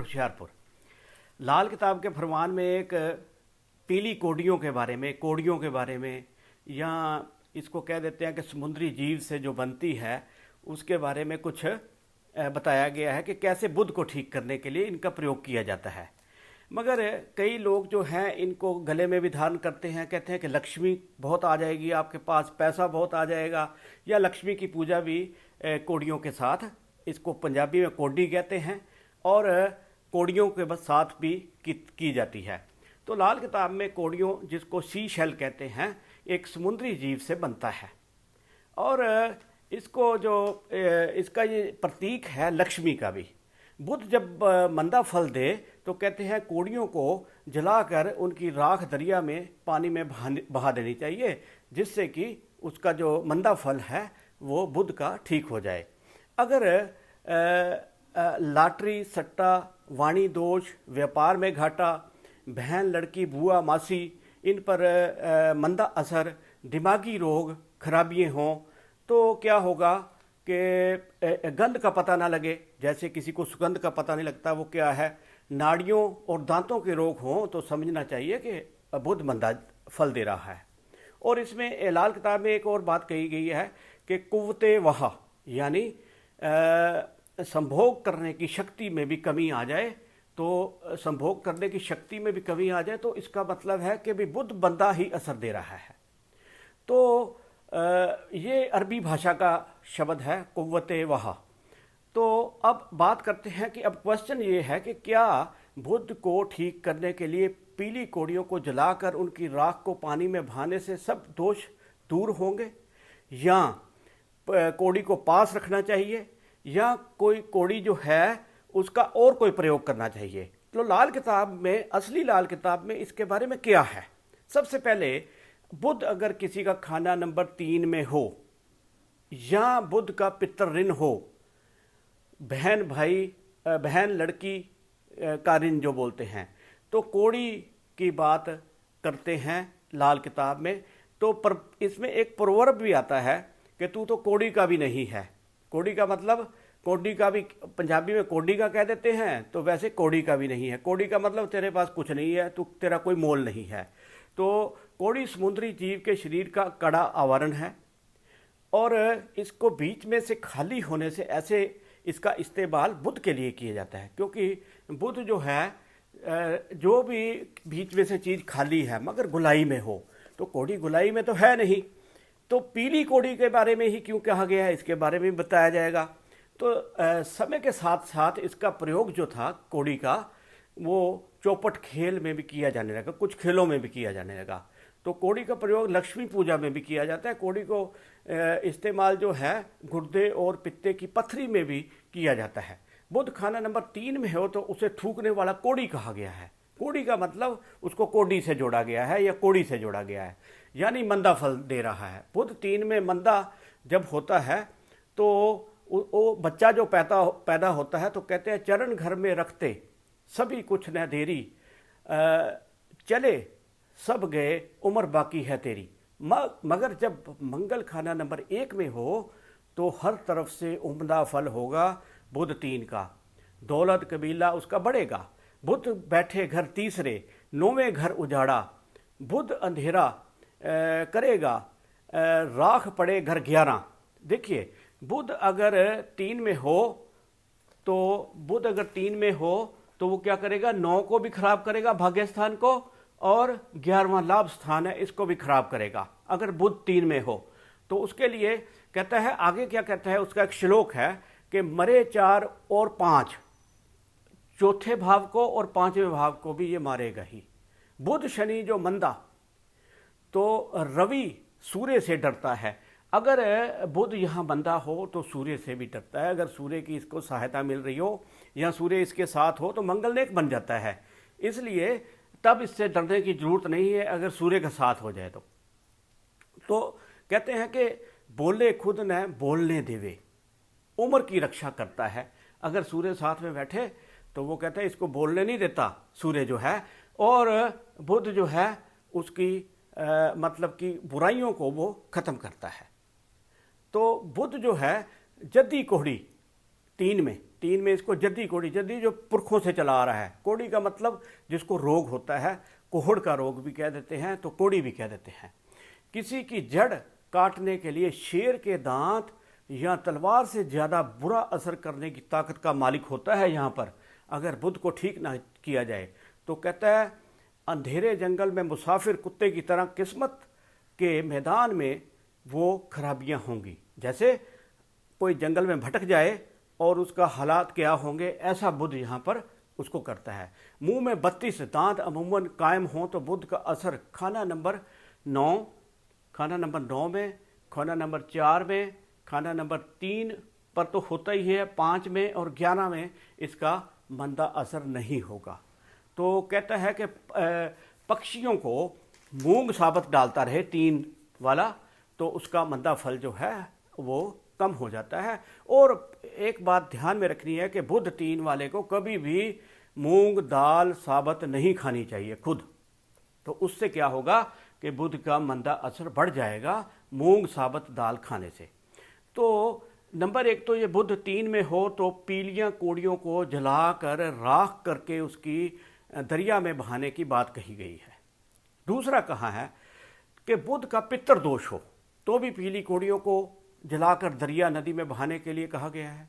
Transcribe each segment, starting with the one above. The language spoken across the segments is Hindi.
होशियारपुर। लाल किताब के फरमान में एक पीली कोड़ियों के बारे में या इसको कह देते हैं कि समुद्री जीव से जो बनती है उसके बारे में कुछ बताया गया है कि कैसे बुध को ठीक करने के लिए इनका प्रयोग किया जाता है। मगर कई लोग जो हैं इनको गले में भी धारण करते हैं, कहते हैं कि लक्ष्मी बहुत आ जाएगी आपके पास, पैसा बहुत आ जाएगा, या लक्ष्मी की पूजा भी कोड़ियों के साथ, इसको पंजाबी में कोडी कहते हैं, और कोड़ियों के बस साथ भी की जाती है। तो लाल किताब में कोड़ियों, जिसको सी शेल कहते हैं, एक समुद्री जीव से बनता है और इसको जो इसका ये प्रतीक है लक्ष्मी का भी। बुध जब मंदा फल दे तो कहते हैं कोड़ियों को जलाकर उनकी राख दरिया में पानी में बहा देनी चाहिए, जिससे कि उसका जो मंदा फल है वो बुध का ठीक हो जाए। अगर लॉटरी, सट्टा, वाणी दोष, व्यापार में घाटा, बहन, लड़की, बुआ, मासी, इन पर मंदा असर, दिमागी रोग, खराबियाँ हों तो क्या होगा कि गंध का पता ना लगे, जैसे किसी को सुगंध का पता नहीं लगता वो क्या है, नाड़ियों और दांतों के रोग हों तो समझना चाहिए कि बुध मंदा फल दे रहा है। और इसमें लाल किताब में एक और बात कही गई है कि कुव्वते वहा, यानी संभोग करने की शक्ति में भी कमी आ जाए, तो संभोग करने की शक्ति में भी कमी आ जाए तो इसका मतलब है कि भी बुध मंदा ही असर दे रहा है। तो ये अरबी भाषा का शब्द है कुव्वते वहा। तो अब बात करते हैं कि अब क्वेश्चन ये है कि क्या बुध को ठीक करने के लिए पीली कोड़ियों को जलाकर उनकी राख को पानी में बहाने से सब दोष दूर होंगे, या कोड़ी को पास रखना चाहिए, या कोई कोड़ी जो है उसका और कोई प्रयोग करना चाहिए। तो लाल किताब में, असली लाल किताब में इसके बारे में क्या है? सबसे पहले, बुध अगर किसी का खाना नंबर 3 में हो या बुध का पितर ऋण हो, बहन भाई, बहन लड़की का ऋण जो बोलते हैं, तो कोड़ी की बात करते हैं लाल किताब में। तो इसमें एक प्रोवर्ब भी आता है कि तू तो कोड़ी का भी नहीं है। कोड़ी का मतलब, कोडी का भी पंजाबी में कोडी का कह देते हैं, तो वैसे कोड़ी का भी नहीं है। कोड़ी का मतलब तेरे पास कुछ नहीं है, तेरा कोई मोल नहीं है। तो कोड़ी समुद्री जीव के शरीर का कड़ा आवरण है और इसको बीच में से खाली होने से ऐसे इसका इस्तेमाल बुध के लिए किया जाता है, क्योंकि बुध जो है जो भी बीच में से चीज़ खाली है मगर गुलाई में हो, तो कोड़ी गुलाई में तो है नहीं। तो पीली कोड़ी के बारे में ही क्यों कहा गया है, इसके बारे में बताया जाएगा। तो समय के साथ साथ इसका प्रयोग जो था कोड़ी का, वो चौपट खेल में भी किया जाने लगा, कुछ खेलों में भी किया जाने लगा। तो कोड़ी का प्रयोग लक्ष्मी पूजा में भी किया जाता है। कोड़ी को इस्तेमाल जो है गुर्दे और पित्ते की पथरी में भी किया जाता है। बुध खाना नंबर 3 में हो तो उसे थूकने वाला कोड़ी कहा गया है। कोड़ी का मतलब उसको कोडी से जोड़ा गया है या कोड़ी से जोड़ा गया है, यानी मंदा फल दे रहा है। बुध 3 में मंदा जब होता है तो वो बच्चा जो पैदा होता है तो कहते हैं चरण घर में रखते सभी कुछ न देरी, चले सब गए उम्र बाकी है तेरी। मगर जब मंगल खाना नंबर 1 में हो तो हर तरफ से उम्दा फल होगा बुध 3 का, दौलत कबीला उसका बढ़ेगा। बुध बैठे घर तीसरे, 9वें घर उजाड़ा, बुध अंधेरा करेगा, राख पड़े घर 11। देखिए, बुध अगर 3 में हो तो बुध अगर 3 में हो तो वो क्या करेगा, 9 को भी खराब करेगा, भाग्य स्थान को, और 11वां लाभ स्थान है इसको भी खराब करेगा अगर बुध 3 में हो। तो उसके लिए कहता है, आगे क्या कहता है, उसका एक श्लोक है कि मरे 4 और 5, चौथे भाव को और 5वें भाव को भी ये मारेगा ही। बुध शनि जो मंदा, तो रवि सूर्य से डरता है। अगर बुध यहाँ मंदा हो तो सूर्य से भी डरता है। अगर सूर्य की इसको सहायता मिल रही हो या सूर्य इसके साथ हो तो मंगल नेक बन जाता है, इसलिए तब इससे डरने की जरूरत नहीं है अगर सूर्य का साथ हो जाए तो कहते हैं कि बोले खुद न बोलने देवे, उम्र की रक्षा करता है। अगर सूर्य साथ में बैठे तो वो कहते हैं इसको बोलने नहीं देता सूर्य जो है, और बुध जो है उसकी मतलब कि बुराइयों को वो ख़त्म करता है। तो बुध जो है जद्दी कोहड़ी 3 में 3 में इसको जद्दी कोड़ी, जद्दी जो पुरखों से चला आ रहा है। कोड़ी का मतलब जिसको रोग होता है, कोहड़ का रोग भी कह देते हैं, तो कोड़ी भी कह देते हैं। किसी की जड़ काटने के लिए शेर के दांत या तलवार से ज़्यादा बुरा असर करने की ताकत का मालिक होता है यहाँ पर, अगर बुध को ठीक ना किया जाए। तो कहता है अंधेरे जंगल में मुसाफिर कुत्ते की तरह किस्मत के मैदान में वो खराबियाँ होंगी। जैसे कोई जंगल में भटक जाए और उसका हालात क्या होंगे, ऐसा बुध यहाँ पर उसको करता है। मुंह में 32 दांत अमूमन कायम हों तो बुध का असर खाना नंबर 9 में, खाना नंबर 4 में, खाना नंबर 3 पर तो होता ही है, 5 में और 11 में इसका मंदा असर नहीं होगा। तो कहता है कि पक्षियों को मूंग साबत डालता रहे 3 वाला, तो उसका मंदा फल जो है वो कम हो जाता है। और एक बात ध्यान में रखनी है कि बुध 3 वाले को कभी भी मूंग दाल साबत नहीं खानी चाहिए खुद। तो उससे क्या होगा कि बुध का मंदा असर बढ़ जाएगा मूंग साबत दाल खाने से। तो नंबर 1 तो ये बुध 3 में हो तो पीलियां कोड़ियों को जलाकर राख करके उसकी दरिया में बहाने की बात कही गई है। दूसरा कहा है कि बुध का पितर दोष हो तो भी पीली कोड़ियों को जलाकर दरिया नदी में बहाने के लिए कहा गया है।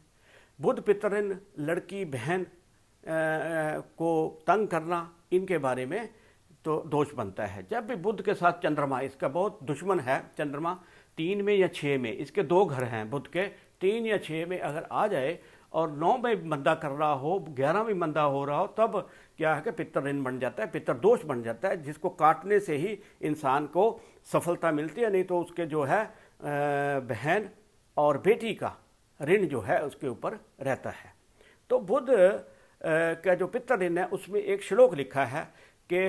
बुध पितरिन लड़की बहन को तंग करना, इनके बारे में तो दोष बनता है। जब भी बुध के साथ चंद्रमा, इसका बहुत दुश्मन है चंद्रमा, 3 में या 6 में, इसके 2 घर हैं बुध के, 3 या 6 में अगर आ जाए और 9 में मंदा कर रहा हो, 11 में मंदा हो रहा हो, तब क्या है कि पितृऋण बन जाता है, पितृदोष बन जाता है, जिसको काटने से ही इंसान को सफलता मिलती है, नहीं तो उसके जो है बहन और बेटी का ऋण जो है उसके ऊपर रहता है। तो बुध का जो पितृऋण है उसमें एक श्लोक लिखा है कि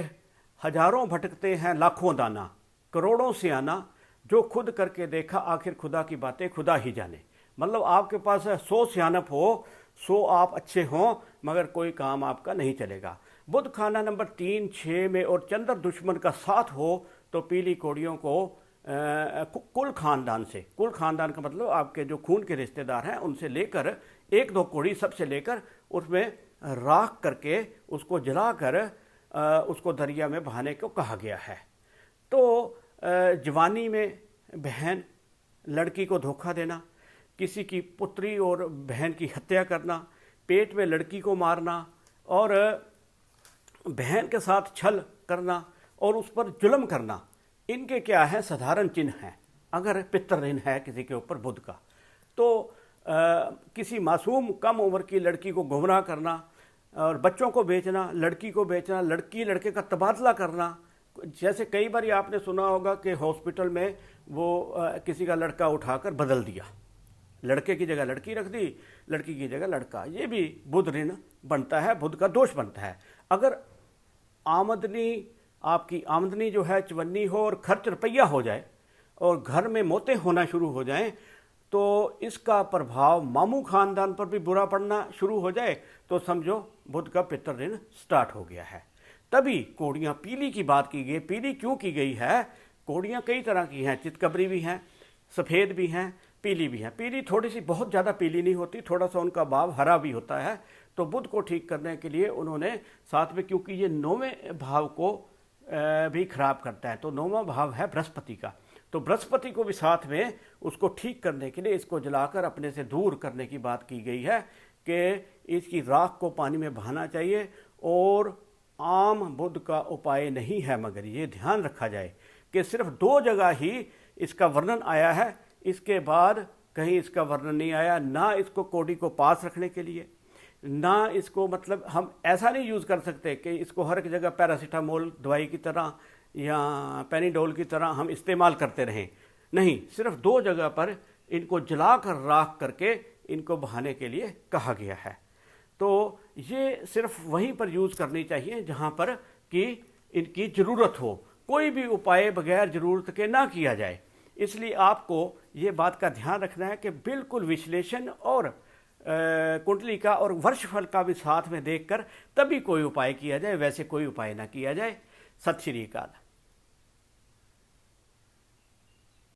हजारों भटकते हैं लाखों दाना, करोड़ों से आना, जो खुद करके देखा आखिर खुदा की बातें खुदा ही जाने। मतलब आपके पास 100 सियानप हो, 100 आप अच्छे हों, मगर कोई काम आपका नहीं चलेगा। बुध खाना नंबर 3, 6 में और चंद्र दुश्मन का साथ हो तो पीली कोड़ियों को कुल खानदान से, कुल खानदान का मतलब आपके जो खून के रिश्तेदार हैं उनसे लेकर 1-2 कोड़ी सबसे लेकर उसमें राख करके उसको जलाकर उसको दरिया में बहाने को कहा गया है। तो जवानी में बहन लड़की को धोखा देना, किसी की पुत्री और बहन की हत्या करना, पेट में लड़की को मारना और बहन के साथ छल करना और उस पर जुल्म करना, इनके क्या है साधारण चिन्ह हैं अगर पितृऋण है किसी के ऊपर बुध का। तो किसी मासूम कम उम्र की लड़की को गुमराह करना और बच्चों को बेचना, लड़की को बेचना, लड़की लड़के का तबादला करना। जैसे कई बार आपने सुना होगा कि हॉस्पिटल में वो किसी का लड़का उठाकर बदल दिया, लड़के की जगह लड़की रख दी, लड़की की जगह लड़का, ये भी बुध ऋण बनता है, बुध का दोष बनता है। अगर आमदनी, आपकी आमदनी जो है चवन्नी हो और खर्च रुपया हो जाए और घर में मौतें होना शुरू हो जाएं, तो इसका प्रभाव मामू खानदान पर भी बुरा पड़ना शुरू हो जाए तो समझो बुध का पितृऋण स्टार्ट हो गया है। तभी कोड़ियाँ पीली की बात की गई। पीली क्यों की गई है? कोड़ियाँ कई तरह की हैं, चितकबरी भी हैं, सफ़ेद भी हैं, पीली भी हैं। पीली थोड़ी सी, बहुत ज़्यादा पीली नहीं होती, थोड़ा सा उनका भाव हरा भी होता है। तो बुध को ठीक करने के लिए उन्होंने साथ में, क्योंकि ये 9वें भाव को भी खराब करता है, तो 9वां भाव है बृहस्पति का, तो बृहस्पति को भी साथ में उसको ठीक करने के लिए इसको जलाकर अपने से दूर करने की बात की गई है कि इसकी राख को पानी में बहाना चाहिए। और आम बुध का उपाय नहीं है, मगर ये ध्यान रखा जाए कि सिर्फ 2 जगह ही इसका वर्णन आया है, इसके बाद कहीं इसका वर्णन नहीं आया। ना इसको कोड़ी को पास रखने के लिए, ना इसको, मतलब हम ऐसा नहीं यूज़ कर सकते कि इसको हर एक जगह पैरासीटामोल दवाई की तरह या पेनिडोल की तरह हम इस्तेमाल करते रहें। नहीं, सिर्फ 2 जगह पर इनको जलाकर राख करके इनको बहाने के लिए कहा गया है। तो ये सिर्फ वहीं पर यूज़ करनी चाहिए जहाँ पर कि इनकी ज़रूरत हो, कोई भी उपाय बगैर ज़रूरत के ना किया जाए। इसलिए आपको ये बात का ध्यान रखना है कि बिल्कुल विश्लेषण और कुंडली का और वर्षफल का भी साथ में देखकर तभी कोई उपाय किया जाए, वैसे कोई उपाय ना किया जाए। सत श्री अकाल।